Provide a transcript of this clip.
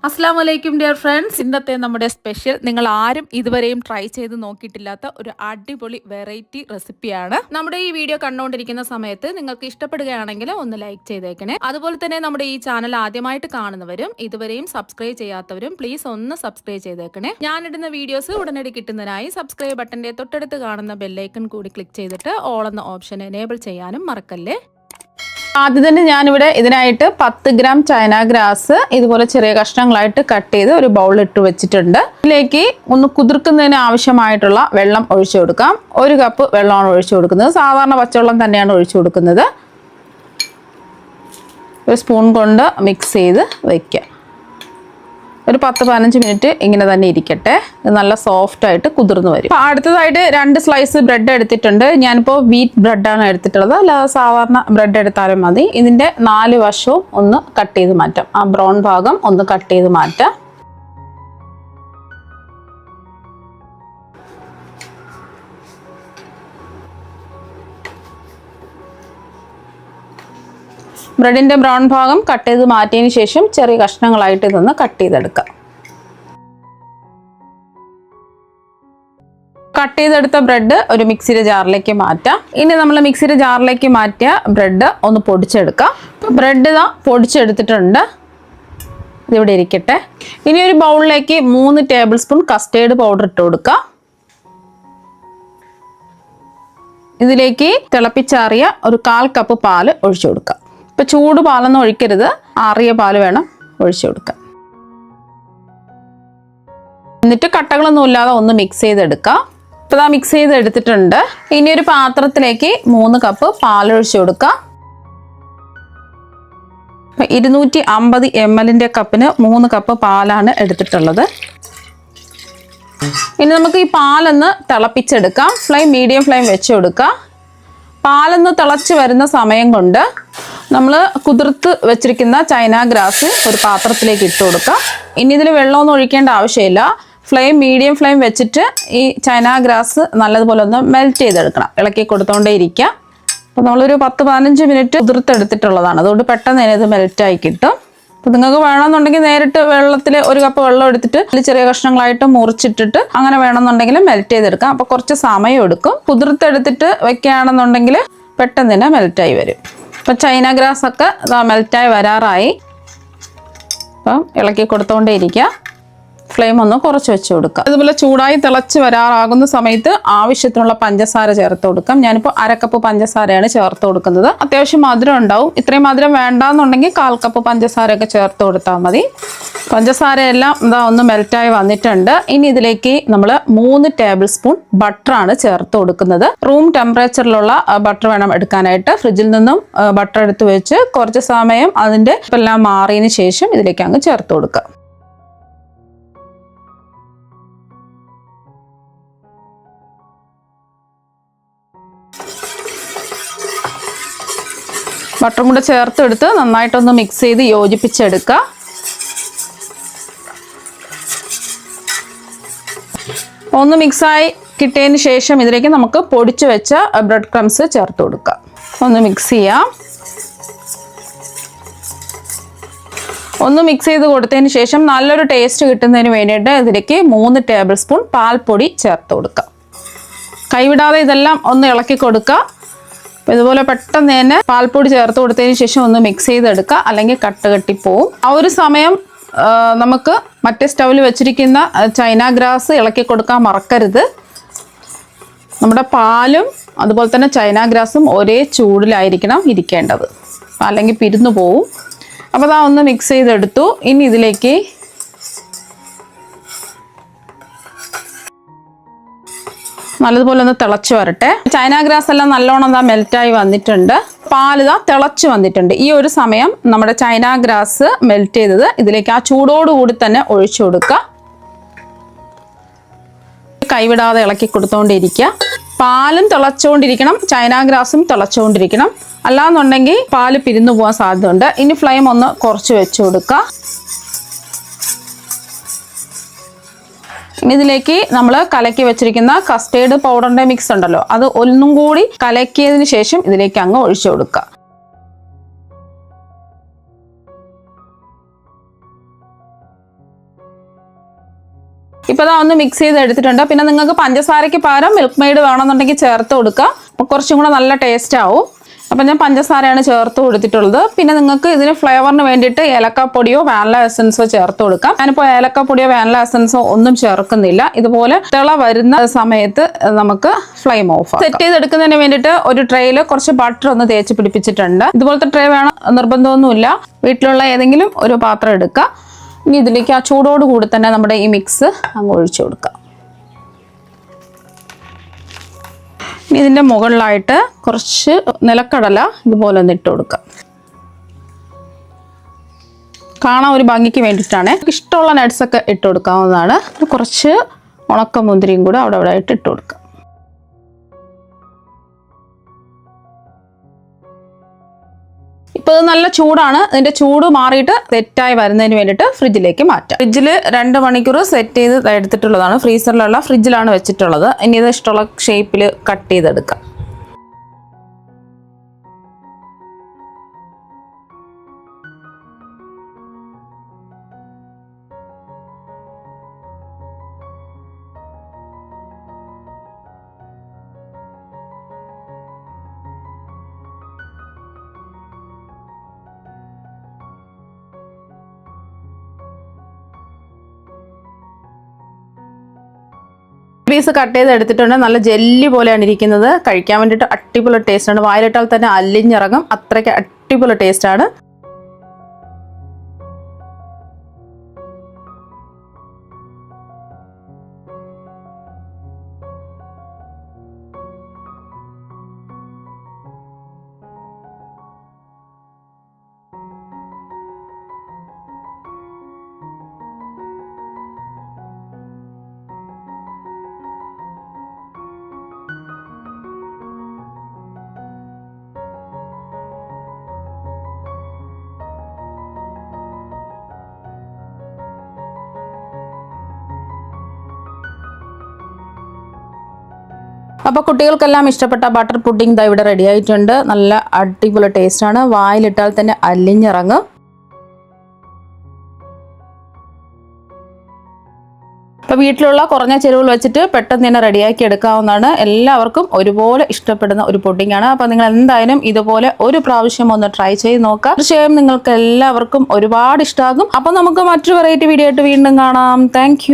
അസ്സലാമലൈക്കും dear friends. ഇന്നത്തെ നമ്മുടെ സ്പെഷ്യൽ നിങ്ങൾ ആരും ഇതുവരെയും ട്രൈ ചെയ്ത് നോക്കിയിട്ടില്ലാത്ത ഒരു അടിപൊളി വെറൈറ്റി റെസിപ്പിയാണ്. നമ്മുടെ ഈ വീഡിയോ കണ്ടുകൊണ്ടിരിക്കുന്ന സമയത്ത് നിങ്ങൾക്ക് ഇഷ്ടപ്പെടുകയാണെങ്കിൽ ഒന്ന് ലൈക്ക് ചെയ്തേക്കണേ. അതുപോലെ തന്നെ നമ്മുടെ ഈ ചാനൽ ആദ്യമായിട്ട് കാണുന്നവരും ഇതുവരെയും സബ്സ്ക്രൈബ് ചെയ്യാത്തവരും പ്ലീസ് ഒന്ന് സബ്സ്ക്രൈബ് ചെയ്തേക്കണേ. ഞാനിടുന്ന വീഡിയോസ് ഉടനടി കിട്ടുന്നതിനായി സബ്സ്ക്രൈബ് ബട്ടന്റെ തൊട്ടടുത്ത് കാണുന്ന ബെല്ലൈക്കൺ കൂടി ക്ലിക്ക് ചെയ്തിട്ട് ഓൾ എന്ന ഓപ്ഷൻ എനേബിൾ ചെയ്യാനും മറക്കല്ലേ. ആദ്യം തന്നെ ഞാനിവിടെ ഇതിനായിട്ട് 10 ഗ്രാം ചൈന ഗ്രാസ് ഇതുപോലെ ചെറിയ കഷ്ണങ്ങളായിട്ട് കട്ട് ചെയ്ത് ഒരു ബൗളിൽ ഇട്ട് വെച്ചിട്ടുണ്ട്. ഇതിലേക്ക് ഒന്ന് കുതിർക്കുന്നതിന് ആവശ്യമായിട്ടുള്ള വെള്ളം ഒഴിച്ചു കൊടുക്കാം. 1 കപ്പ് വെള്ളമാണ് ഒഴിച്ചു കൊടുക്കുന്നത്. സാധാരണ പച്ചവെള്ളം തന്നെയാണ് ഒഴിച്ചു കൊടുക്കുന്നത്. ഒരു സ്പൂൺ കൊണ്ട് മിക്സ് ചെയ്ത് വയ്ക്കുക. ഒരു 10-15 മിനിറ്റ് ഇങ്ങനെ തന്നെ ഇരിക്കട്ടെ. നല്ല സോഫ്റ്റ് ആയിട്ട് കുതിർന്ന് വരും. അടുത്തതായിട്ട് 2 സ്ലൈസ് ബ്രെഡ് എടുത്തിട്ടുണ്ട്. ഞാനിപ്പോൾ വീറ്റ് ബ്രെഡാണ് എടുത്തിട്ടുള്ളത്. അല്ലാതെ സാധാരണ ബ്രെഡ് എടുത്താലും മതി. ഇതിൻ്റെ 4 വശവും ഒന്ന് കട്ട് ചെയ്ത് മാറ്റാം. ആ ബ്രൗൺ ഭാഗം ഒന്ന് കട്ട് ചെയ്ത് മാറ്റാം. ബ്രെഡിൻ്റെ ബ്രൗൺ ഭാഗം കട്ട് ചെയ്ത് മാറ്റിയതിന് ശേഷം ചെറിയ കഷ്ണങ്ങളായിട്ട് ഇതൊന്ന് കട്ട് ചെയ്തെടുക്കാം. കട്ട് ചെയ്തെടുത്ത ബ്രെഡ് ഒരു മിക്സിയുടെ ജാറിലേക്ക് മാറ്റാം. ഇനി നമ്മൾ മിക്സിയുടെ ജാറിലേക്ക് മാറ്റിയ ബ്രെഡ് ഒന്ന് പൊടിച്ചെടുക്കാം. ബ്രെഡ് ഇതാ പൊടിച്ചെടുത്തിട്ടുണ്ട്. ഇതിവിടെ ഇരിക്കട്ടെ. ഇനി ഒരു ബൗളിലേക്ക് 3 ടേബിൾ സ്പൂൺ കസ്റ്റേർഡ് പൗഡർ ഇട്ട് കൊടുക്കാം. ഇതിലേക്ക് തിളപ്പിച്ചാറിയ ഒരു 1/4 കപ്പ് പാല് ഒഴിച്ചു കൊടുക്കാം. ഇപ്പം ചൂട് പാലൊന്നും ഒഴിക്കരുത്, ആറിയ പാല് വേണം ഒഴിച്ചു കൊടുക്കാൻ. എന്നിട്ട് കട്ടകളൊന്നും ഇല്ലാതെ ഒന്ന് മിക്സ് ചെയ്തെടുക്കാം. ഇപ്പം മിക്സ് ചെയ്ത് എടുത്തിട്ടുണ്ട്. ഇനി ഒരു പാത്രത്തിലേക്ക് 3 കപ്പ് പാലൊഴിച്ചു കൊടുക്കാം. 250 ml കപ്പിന് 3 കപ്പ് പാലാണ് എടുത്തിട്ടുള്ളത്. ഇനി നമുക്ക് ഈ പാലൊന്ന് തിളപ്പിച്ചെടുക്കാം. മീഡിയം ഫ്ലെയിം വെച്ച് കൊടുക്കാം. പാലൊന്ന് തിളച്ച് വരുന്ന സമയം കൊണ്ട് നമ്മൾ കുതിർത്ത് വെച്ചിരിക്കുന്ന ചൈന ഗ്രാസ് ഒരു പാത്രത്തിലേക്ക് ഇട്ട് കൊടുക്കാം. ഇനി ഇതിൽ വെള്ളമൊന്നും ഒഴിക്കേണ്ട ആവശ്യമില്ല. മീഡിയം ഫ്ലെയിം വെച്ചിട്ട് ഈ ചൈന ഗ്രാസ് നല്ലതുപോലെ ഒന്ന് മെൽറ്റ് ചെയ്തെടുക്കണം. ഇളക്കി കൊടുത്തോണ്ടേ ഇരിക്കാം. അപ്പോൾ നമ്മളൊരു 10-15 മിനിറ്റ് കുതിർത്തെടുത്തിട്ടുള്ളതാണ്. അതുകൊണ്ട് പെട്ടെന്ന് തന്നെ ഇത് മെൽറ്റായി കിട്ടും. അപ്പോൾ നിങ്ങൾക്ക് വേണമെന്നുണ്ടെങ്കിൽ നേരിട്ട് വെള്ളത്തിൽ 1 കപ്പ് വെള്ളം എടുത്തിട്ട് അതിൽ ചെറിയ കഷ്ണങ്ങളായിട്ട് മുറിച്ചിട്ടിട്ട് അങ്ങനെ വേണമെന്നുണ്ടെങ്കിൽ മെൽറ്റ് ചെയ്തെടുക്കാം. അപ്പോൾ കുറച്ച് സമയം എടുക്കും. കുതിർത്തെടുത്തിട്ട് വെക്കുകയാണെന്നുണ്ടെങ്കിൽ പെട്ടെന്ന് തന്നെ മെൽറ്റായി വരും. അപ്പം ചൈന ഗ്രാസ് ഒക്കെ മെൽറ്റായി വരാറായി. അപ്പം ഇളക്കി കൊടുത്തോണ്ടേ ഇരിക്കുക. ഫ്ലെയിം ഒന്ന് കുറച്ച് വെച്ച് കൊടുക്കുക. അതുപോലെ ചൂടായി തിളച്ച് വരാറാകുന്ന സമയത്ത് ആവശ്യത്തിനുള്ള പഞ്ചസാര ചേർത്ത് കൊടുക്കാം. ഞാനിപ്പോൾ 1/2 കപ്പ് പഞ്ചസാരയാണ് ചേർത്ത് കൊടുക്കുന്നത്. അത്യാവശ്യം മധുരം ഉണ്ടാവും. ഇത്രയും മധുരം വേണ്ടാന്നുണ്ടെങ്കിൽ 1/4 കപ്പ് പഞ്ചസാരയൊക്കെ ചേർത്ത് കൊടുത്താൽ മതി. പഞ്ചസാരയെല്ലാം ഒന്ന് മെൽറ്റായി വന്നിട്ടുണ്ട്. ഇനി ഇതിലേക്ക് നമ്മൾ 3 ടേബിൾ സ്പൂൺ ബട്ടറാണ് ചേർത്ത് കൊടുക്കുന്നത്. റൂം ടെമ്പറേച്ചറിലുള്ള ബട്ടർ വേണം എടുക്കാനായിട്ട്. ഫ്രിഡ്ജിൽ നിന്നും ബട്ടർ എടുത്ത് വെച്ച് കുറച്ച് സമയം അതിൻ്റെ എല്ലാം മാറിയതിന് ശേഷം ഇതിലേക്ക് അങ്ങ് ചേർത്ത് കൊടുക്കുക. ബട്ടറും കൂടെ ചേർത്തെടുത്ത് നന്നായിട്ടൊന്ന് മിക്സ് ചെയ്ത് യോജിപ്പിച്ചെടുക്കുക. ഒന്ന് മിക്സായി കിട്ടിയതിന് ശേഷം ഇതിലേക്ക് നമുക്ക് പൊടിച്ചു വെച്ച ബ്രെഡ് ക്രംസ് ചേർത്ത് കൊടുക്കുക. ഒന്ന് മിക്സ് ചെയ്യാം. ഒന്ന് മിക്സ് ചെയ്ത് കൊടുത്തതിന് ശേഷം നല്ലൊരു ടേസ്റ്റ് കിട്ടുന്നതിന് വേണ്ടിയിട്ട് ഇതിലേക്ക് 3 ടേബിൾ സ്പൂൺ പാൽപ്പൊടി ചേർത്ത് കൊടുക്കുക. കൈവിടാതെ ഇതെല്ലാം ഒന്ന് ഇളക്കി കൊടുക്കുക. ഇതുപോലെ പെട്ടെന്ന് തന്നെ പാൽപ്പൊടി ചേർത്ത് കൊടുത്തതിന് ശേഷം ഒന്ന് മിക്സ് ചെയ്തെടുക്കുക, അല്ലെങ്കിൽ കട്ട് കെട്ടിപ്പോവും. ആ ഒരു സമയം നമുക്ക് മറ്റേ സ്റ്റൗവിൽ വെച്ചിരിക്കുന്ന ചൈന ഗ്രാസ് ഇളക്കി കൊടുക്കാൻ മറക്കരുത്. നമ്മുടെ പാലും അതുപോലെ തന്നെ ചൈന ഗ്രാസും ഒരേ ചൂടിലായിരിക്കണം ഇരിക്കേണ്ടത്, അല്ലെങ്കിൽ പിരിഞ്ഞു പോവും. അപ്പോൾ ഒന്ന് മിക്സ് ചെയ്തെടുത്തു. ഇനി ഇതിലേക്ക് നല്ലതുപോലെ ഒന്ന് തിളച്ച് വരട്ടെ. ചൈന ഗ്രാസ് എല്ലാം നല്ലോണം മെൽറ്റായി വന്നിട്ടുണ്ട്. പാലിതാ തിളച്ച് വന്നിട്ടുണ്ട്. ഈ ഒരു സമയം നമ്മുടെ ചൈന ഗ്രാസ് മെൽറ്റ് ചെയ്തത് ഇതിലേക്ക് ആ ചൂടോടുകൂടി തന്നെ ഒഴിച്ചു കൊടുക്കുക. കൈവിടാതെ ഇളക്കി കൊടുത്തോണ്ടിരിക്കുക. പാലും തിളച്ചുകൊണ്ടിരിക്കണം, ചൈന ഗ്രാസും തിളച്ചുകൊണ്ടിരിക്കണം. അല്ലാന്നുണ്ടെങ്കിൽ പാല് പിരിഞ്ഞു പോകാൻ സാധ്യതയുണ്ട്. ഇനി ഫ്ലെയിം ഒന്ന് കുറച്ച് വെച്ച് കൊടുക്കുക. ഇതിലേക്ക് നമ്മൾ കലക്കി വെച്ചിരിക്കുന്ന കസ്റ്റേർഡ് പൗഡറിന്റെ മിക്സ് ഉണ്ടല്ലോ, അത് ഒന്നും കൂടി കലക്കിയതിന് ശേഷം ഇതിലേക്ക് അങ്ങ് ഒഴിച്ചു കൊടുക്കുക. ഇപ്പോൾ അതാ ഒന്ന് മിക്സ് ചെയ്ത് എടുത്തിട്ടുണ്ട്. പിന്നെ നിങ്ങൾക്ക് പഞ്ചസാരയ്ക്ക് പകരം മിൽക്ക് മെയ്ഡ് വേണമെന്നുണ്ടെങ്കിൽ ചേർത്ത് കൊടുക്കുക. അപ്പോൾ കുറച്ചും കൂടെ നല്ല ടേസ്റ്റ് ആവും. അപ്പം ഞാൻ പഞ്ചസാരയാണ് ചേർത്ത് കൊടുത്തിട്ടുള്ളത്. പിന്നെ നിങ്ങൾക്ക് ഇതിന് ഫ്ലേവറിന് വേണ്ടിയിട്ട് ഏലക്കാപ്പൊടിയോ വാനില എസൻസോ ചേർത്ത് കൊടുക്കാം. ഞാനിപ്പോൾ ഏലക്കാപ്പൊടിയോ വാനില എസൻസോ ഒന്നും ചേർക്കുന്നില്ല. ഇതുപോലെ തിള വരുന്ന സമയത്ത് നമുക്ക് ഫ്ലെയിം ഓഫ് സെറ്റ് ചെയ്തെടുക്കുന്നതിന് വേണ്ടിയിട്ട് ഒരു ട്രേയിൽ കുറച്ച് ബട്ടർ ഒന്ന് തേച്ച് പിടിപ്പിച്ചിട്ടുണ്ട്. ഇതുപോലത്തെ ട്രേ വേണം നിർബന്ധമൊന്നുമില്ല. വീട്ടിലുള്ള ഏതെങ്കിലും ഒരു പാത്രം എടുക്കുക. ഇനി ഇതിലേക്ക് ആ ചൂടോട് കൂടി തന്നെ നമ്മുടെ ഈ മിക്സ് അങ്ങ് ഒഴിച്ചു കൊടുക്കാം. ഇനി ഇതിൻ്റെ മുകളിലായിട്ട് കുറച്ച് നിലക്കടല ഇതുപോലെ ഒന്ന് ഇട്ട് കൊടുക്കാം. കാണാൻ ഒരു ഭംഗിക്ക് വേണ്ടിയിട്ടാണ്. ഇഷ്ടമുള്ള നട്ട്സൊക്കെ ഇട്ട് കൊടുക്കാവുന്നതാണ്. കുറച്ച് ഉണക്കമുന്തിരിയും കൂടെ അവിടെ ആയിട്ട് ഇട്ട് കൊടുക്കാം. ഇപ്പോൾ ഇത് നല്ല ചൂടാണ്. ഇതിൻ്റെ ചൂട് മാറിയിട്ട് സെറ്റായി വരുന്നതിന് വേണ്ടിയിട്ട് ഫ്രിഡ്ജിലേക്ക് മാറ്റാം. ഫ്രിഡ്ജിൽ 2 മണിക്കൂർ സെറ്റ് ചെയ്ത് എടുത്തിട്ടുള്ളതാണ്. ഫ്രീസറിലുള്ള ഫ്രിഡ്ജിലാണ് വെച്ചിട്ടുള്ളത്. ഇനി ഇത് ഇഷ്ടമുള്ള ഷേപ്പിൽ കട്ട് ചെയ്തെടുക്കാം. പീസ് കട്ട് ചെയ്ത് എടുത്തിട്ടുണ്ട്. നല്ല ജെല്ലി പോലെയാണ് ഇരിക്കുന്നത്. കഴിക്കാൻ വേണ്ടിയിട്ട് അടിപൊളി ടേസ്റ്റാണ്. വായിലിട്ടാൽ തന്നെ അല്ലിഞ്ഞിറങ്ങും. അത്രയ്ക്ക് അടിപൊളി ടേസ്റ്റാണ്. അപ്പോൾ കുട്ടികൾക്കെല്ലാം ഇഷ്ടപ്പെട്ട ബട്ടർ പുഡിംഗ് ദാ ഇവിടെ റെഡി ആയിട്ടുണ്ട്. നല്ല അടിപൊളി ടേസ്റ്റാണ്. വായിലിട്ടാൽ തന്നെ അല്ലിഞ്ഞിറങ്ങും. അപ്പോൾ വീട്ടിലുള്ള കുറഞ്ഞ ചെലവിൽ വെച്ചിട്ട് പെട്ടെന്ന് തന്നെ റെഡിയാക്കി എടുക്കാവുന്നതാണ്. എല്ലാവർക്കും ഒരുപോലെ ഇഷ്ടപ്പെടുന്ന ഒരു പുഡിംഗ് ആണ്. അപ്പോൾ നിങ്ങൾ എന്തായാലും ഇതുപോലെ ഒരു പ്രാവശ്യം ഒന്ന് ട്രൈ ചെയ്ത് നോക്കുക. തീർച്ചയായും നിങ്ങൾക്ക് എല്ലാവർക്കും ഒരുപാട് ഇഷ്ടമാകും. അപ്പോൾ നമുക്ക് മറ്റൊരു വെറൈറ്റി വീഡിയോ ആയിട്ട് വീണ്ടും കാണാം. താങ്ക്